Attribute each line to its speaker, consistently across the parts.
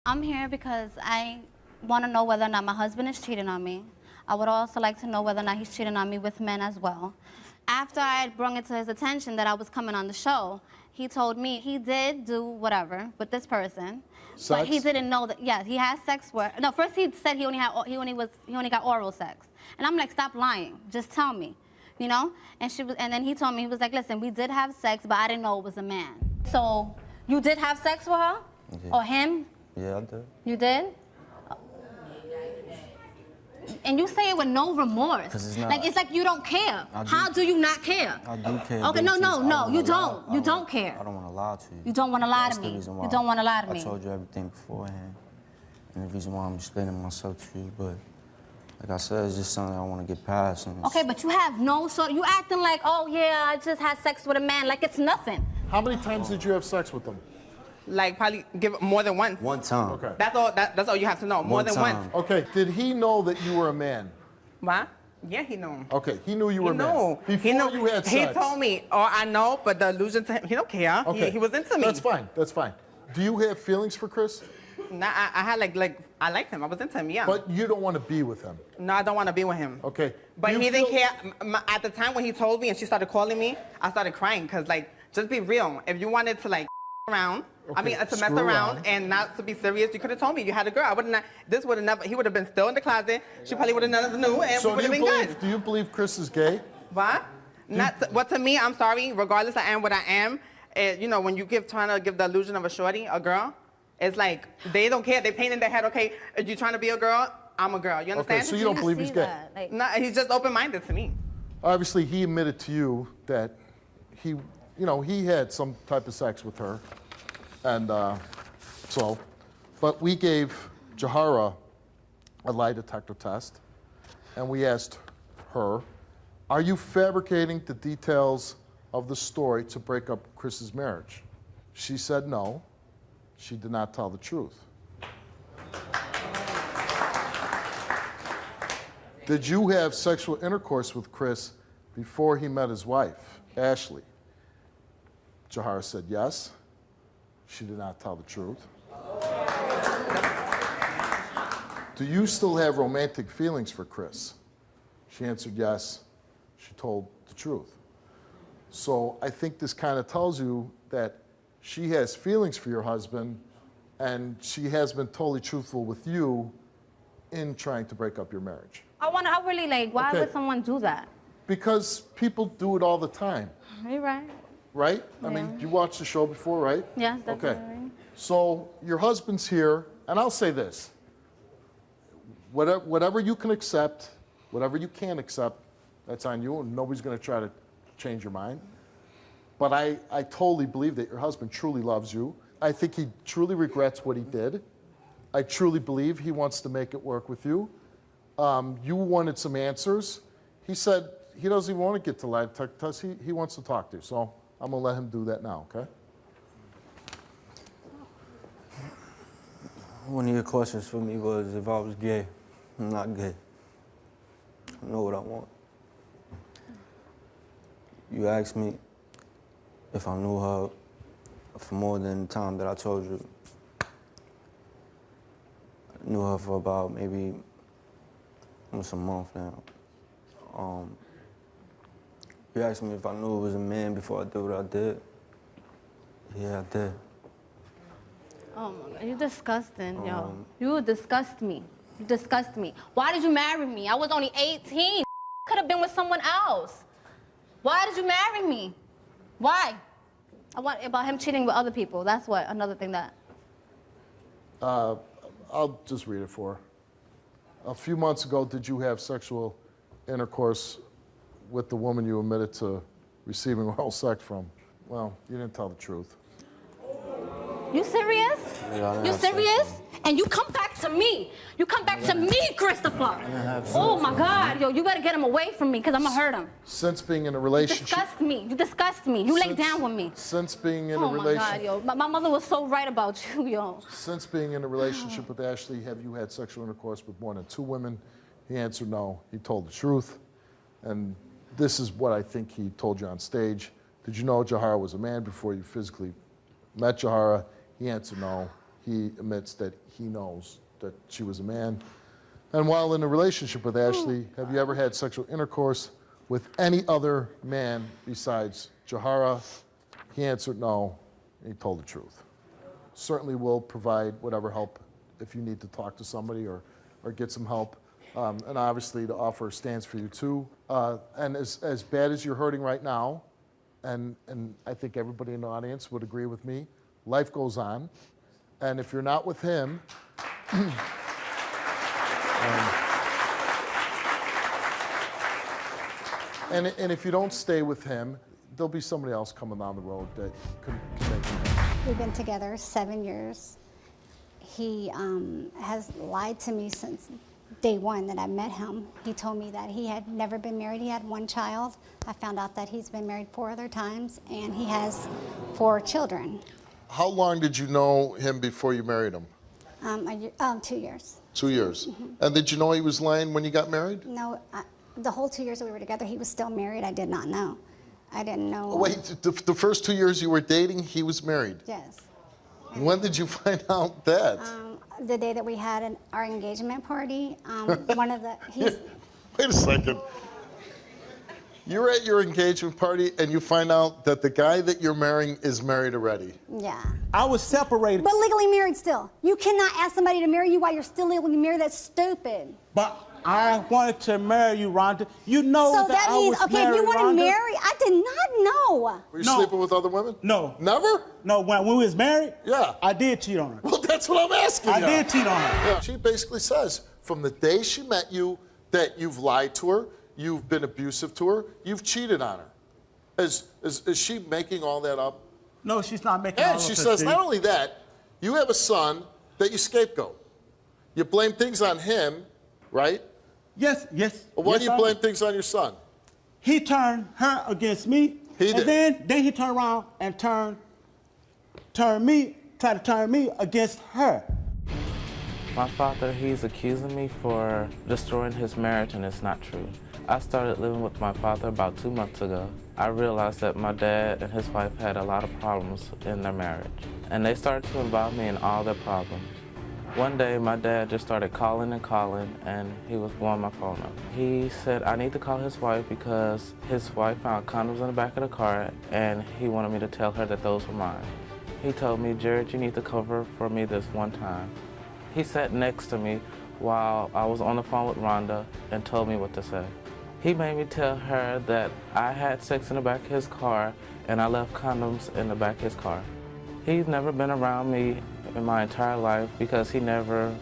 Speaker 1: I'm here because I want to know whether or not my husband is cheating on me. I would also like to know whether or not he's cheating on me with men as well. After I had brought it to his attention that I was coming on the show, he told me he did do whatever with this person,
Speaker 2: Sex?
Speaker 1: but he didn't know that. Yeah, he has sex with. No, first he said he only got oral sex, and I'm like, stop lying, just tell me, you know. And then he told me, he was like, listen, we did have sex, but I didn't know it was a man. So you did have sex with her, or him?
Speaker 3: Yeah, I did.
Speaker 1: You did? And you say it with no remorse.
Speaker 3: It's not,
Speaker 1: like, it's like you don't care. How do you not care?
Speaker 3: I do care.
Speaker 1: Okay, no, you don't. You don't care.
Speaker 3: I don't want to lie to you.
Speaker 1: You don't want to lie to me. You don't want to lie to me.
Speaker 3: I told you everything beforehand. And the reason why I'm explaining myself to you, but like I said, it's just something I want to get past. And
Speaker 1: okay, but you have no sort of, you acting like, oh yeah, I just had sex with a man, like it's nothing.
Speaker 2: How many times did you have sex with them?
Speaker 4: Like probably give more than once.
Speaker 3: One time.
Speaker 2: Okay.
Speaker 4: That's all you have to know. More than once.
Speaker 2: Okay. Did he know that you were a man?
Speaker 4: What? Yeah, he knew.
Speaker 2: Okay. He knew you were a man. Before you had sex.
Speaker 4: He told me, oh, I know, but the allusion to him, he don't care.
Speaker 2: Okay.
Speaker 4: He was into me.
Speaker 2: That's fine. That's fine. Do you have feelings for Chris?
Speaker 4: Nah, I had like I liked him. I was into him. Yeah.
Speaker 2: But you don't want to be with him.
Speaker 4: No, I don't want to be with him.
Speaker 2: Okay.
Speaker 4: But he didn't care. At the time when he told me and she started calling me, I started crying because like, just be real. If you wanted to like around.
Speaker 2: Okay,
Speaker 4: I mean, to mess around and not to be serious, you could have told me you had a girl. I would not. This would have never. He would have been still in the closet. She probably would have never knew, and
Speaker 2: So
Speaker 4: we would have been good.
Speaker 2: do you believe Chris is gay?
Speaker 4: What? Well, to me, I'm sorry. Regardless, I am what I am. You know, when you trying to give the illusion of a shorty, a girl, it's like they don't care. They paint in their head. Okay, if you're trying to be a girl, I'm a girl. You understand?
Speaker 2: Okay, so you don't believe he's gay?
Speaker 1: Like,
Speaker 4: No, he's just open-minded to me.
Speaker 2: Obviously, he admitted to you that he had some type of sex with her. And but we gave Jahara a lie detector test, and we asked her, are you fabricating the details of the story to break up Chris's marriage? She said no. She did not tell the truth. Did you have sexual intercourse with Chris before he met his wife, Ashley? Jahara said yes. She did not tell the truth. Do you still have romantic feelings for Chris? She answered yes. She told the truth. So I think this kind of tells you that she has feelings for your husband, and she has been totally truthful with you in trying to break up your marriage.
Speaker 1: I really like, why would someone do that?
Speaker 2: Because people do it all the time.
Speaker 1: You're right.
Speaker 2: Right?
Speaker 1: Yeah.
Speaker 2: I mean, you watched the show before, right?
Speaker 1: Yes, definitely.
Speaker 2: Okay. So your husband's here, and I'll say this. Whatever you can accept, whatever you can't accept, that's on you, and nobody's going to try to change your mind. But I totally believe that your husband truly loves you. I think he truly regrets what he did. I truly believe he wants to make it work with you. You wanted some answers. He said he doesn't even want to get to lie detector test. He wants to talk to you. So I'm going to let him do that now, okay?
Speaker 3: One of your questions for me was if I was gay. I'm not gay. I know what I want. You asked me if I knew her for more than the time that I told you. I knew her for about maybe almost a month now. You asked me if I knew it was a man before I did what I did. Yeah, I did.
Speaker 1: Oh my God, you're disgusting, yo. You disgust me. You disgust me. Why did you marry me? I was only 18. Could have been with someone else. Why did you marry me? Why? I want about him cheating with other people. That's what, another thing that.
Speaker 2: I'll just read it for her. A few months ago, did you have sexual intercourse with the woman you admitted to receiving oral sex from? Well, you didn't tell the truth.
Speaker 1: You serious?
Speaker 3: Yeah,
Speaker 1: you serious? And you come back to me. You come back to me, Christopher. Oh my God, yo, you better get him away from me because I'm gonna hurt him.
Speaker 2: Since being in a relationship.
Speaker 1: You disgust me. You disgust me. You lay down with me.
Speaker 2: Since being in a relationship.
Speaker 1: Oh my God, yo. My mother was so right about you, yo.
Speaker 2: Since being in a relationship with Ashley, have you had sexual intercourse with more than 2 women? He answered no. He told the truth. And this is what I think he told you on stage. Did you know Jahara was a man before you physically met Jahara? He answered no. he admits that he knows that she was a man. And while in a relationship with Ashley, have you ever had sexual intercourse with any other man besides Jahara? He answered no, and he told the truth. Certainly will provide whatever help if you need to talk to somebody or get some help. And obviously the offer stands for you too. And as bad as you're hurting right now, and I think everybody in the audience would agree with me, life goes on. And if you're not with him, and if you don't stay with him, there'll be somebody else coming down the road that can make him happy.
Speaker 5: We've been together 7 years. He has lied to me since day one that I met him. He told me that he had never been married. He had one child. I found out that he's been married 4 other times, and he has 4 children.
Speaker 2: How long did you know him before you married him?
Speaker 5: 2 years.
Speaker 2: 2 years. Mm-hmm. And did you know he was lying when you got married?
Speaker 5: No, the whole 2 years that we were together, he was still married. I did not know. I didn't know.
Speaker 2: Wait, the first 2 years you were dating, he was married?
Speaker 5: Yes.
Speaker 2: When did you find out that?
Speaker 5: The day that we had our engagement party, one of the,
Speaker 2: Wait a second. You're at your engagement party and you find out that the guy that you're marrying is married already.
Speaker 5: Yeah.
Speaker 6: I was separated.
Speaker 5: But legally married still. You cannot ask somebody to marry you while you're still legally married. That's stupid.
Speaker 6: But I wanted to marry you, Rhonda. You know
Speaker 5: so that
Speaker 6: I
Speaker 5: means,
Speaker 6: was
Speaker 5: okay,
Speaker 6: married,
Speaker 5: if you want to
Speaker 6: Rhonda.
Speaker 5: marry, I did not know.
Speaker 2: Were you
Speaker 6: No.
Speaker 2: sleeping with other women?
Speaker 6: No.
Speaker 2: Never?
Speaker 6: No, when we was married,
Speaker 2: Yeah.
Speaker 6: I did cheat on her.
Speaker 2: Well, that's what I'm asking
Speaker 6: I
Speaker 2: you.
Speaker 6: did cheat on her.
Speaker 2: Yeah. She basically says, from the day she met you, that you've lied to her, you've been abusive to her, you've cheated on her. Is she making all that up?
Speaker 6: No, she's not making all
Speaker 2: And
Speaker 6: of
Speaker 2: she
Speaker 6: this,
Speaker 2: says,
Speaker 6: Steve.
Speaker 2: not only that, you have a son that you scapegoat. You blame things on him, right?
Speaker 6: Yes.
Speaker 2: Well, why
Speaker 6: yes,
Speaker 2: do you
Speaker 6: I
Speaker 2: blame
Speaker 6: do.
Speaker 2: things on your son?
Speaker 6: He turned her against me.
Speaker 2: He
Speaker 6: and
Speaker 2: did.
Speaker 6: then he turned around and tried to turn me against her.
Speaker 7: My father, he's accusing me for destroying his marriage, and it's not true. I started living with my father about 2 months ago. I realized that my dad and his wife had a lot of problems in their marriage, and they started to involve me in all their problems. One day, my dad just started calling, and he was blowing my phone up. He said I need to call his wife because his wife found condoms in the back of the car, and he wanted me to tell her that those were mine. He told me, Jared, you need to cover for me this one time. He sat next to me while I was on the phone with Rhonda and told me what to say. He made me tell her that I had sex in the back of his car and I left condoms in the back of his car. He's never been around me in my entire life because he never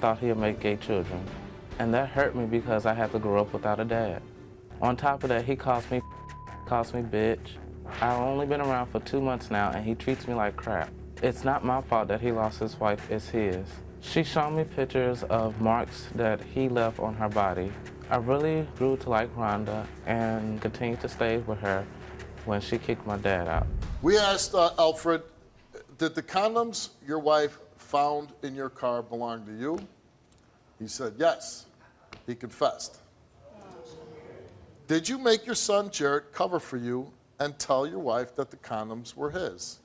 Speaker 7: thought he'd make gay children. And that hurt me because I had to grow up without a dad. On top of that, he calls me bitch. I've only been around for 2 months now and he treats me like crap. It's not my fault that he lost his wife, it's his. She showed me pictures of marks that he left on her body. I really grew to like Rhonda and continued to stay with her when she kicked my dad out.
Speaker 2: We asked Alfred, did the condoms your wife found in your car belong to you? He said yes. He confessed. Did you make your son Jared cover for you and tell your wife that the condoms were his?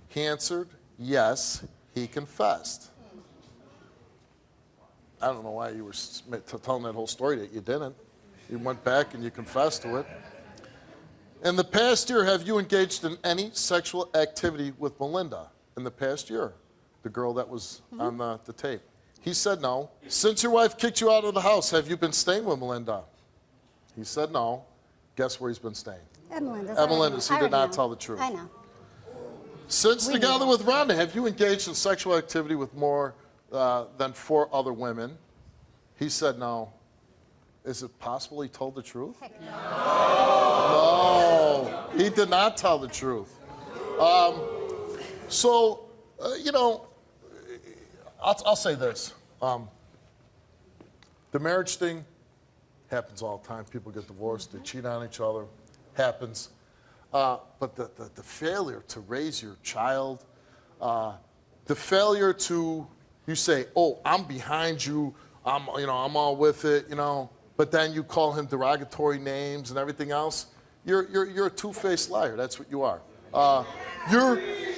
Speaker 2: He answered yes. He confessed. I don't know why you were telling that whole story that you didn't. You went back and you confessed to it. In the past year, have you engaged in any sexual activity with Melinda? In the past year, the girl that was on the tape. He said no. Since your wife kicked you out of the house, have you been staying with Melinda? He said no. Guess where he's been staying?
Speaker 5: At Melinda's.
Speaker 2: At Melinda's. He
Speaker 5: I
Speaker 2: did
Speaker 5: already
Speaker 2: not
Speaker 5: know.
Speaker 2: tell the truth.
Speaker 5: I know.
Speaker 2: Since
Speaker 5: We
Speaker 2: together
Speaker 5: know.
Speaker 2: with Rhonda, have you engaged in sexual activity with more than 4 other women? He said no. Is it possible he told the truth?
Speaker 5: Heck no.
Speaker 2: No, he did not tell the truth. You know, I'll say this. The marriage thing happens all the time. People get divorced, they cheat on each other, happens. But the failure to raise your child, the failure to, you say, oh, I'm behind you, I'm all with it, but then you call him derogatory names and everything else. You're a two-faced liar. That's what you are.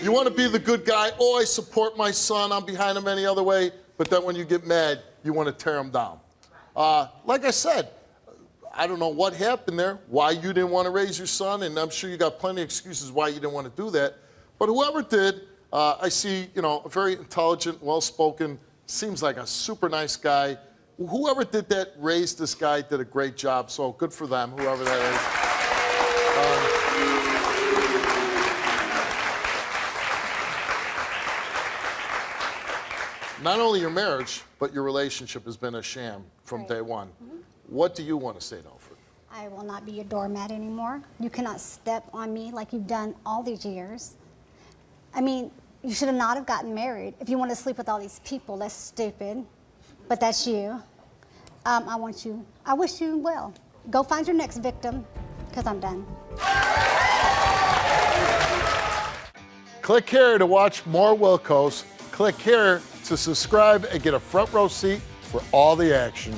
Speaker 2: You want to be the good guy. Oh, I support my son. I'm behind him any other way. But then when you get mad, you want to tear him down. Like I said, I don't know what happened there, why you didn't want to raise your son, and I'm sure you got plenty of excuses why you didn't want to do that. But whoever did, I see, you know, a very intelligent, well-spoken, seems like a super nice guy. Whoever did that, raised this guy, did a great job. So good for them, whoever that is. Not only your marriage, but your relationship has been a sham from day one. What do you want to say to Alfred?
Speaker 5: I will not be your doormat anymore. You cannot step on me like you've done all these years. I mean, you should have not have gotten married. If you want to sleep with all these people, that's stupid. But that's you. I wish you well. Go find your next victim, because I'm done.
Speaker 2: Click here to watch more Wilkos. Click here to subscribe and get a front row seat for all the action.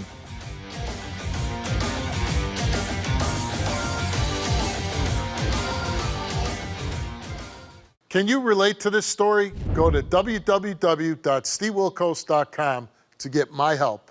Speaker 2: Can you relate to this story? Go to www.stevewilkos.com to get my help.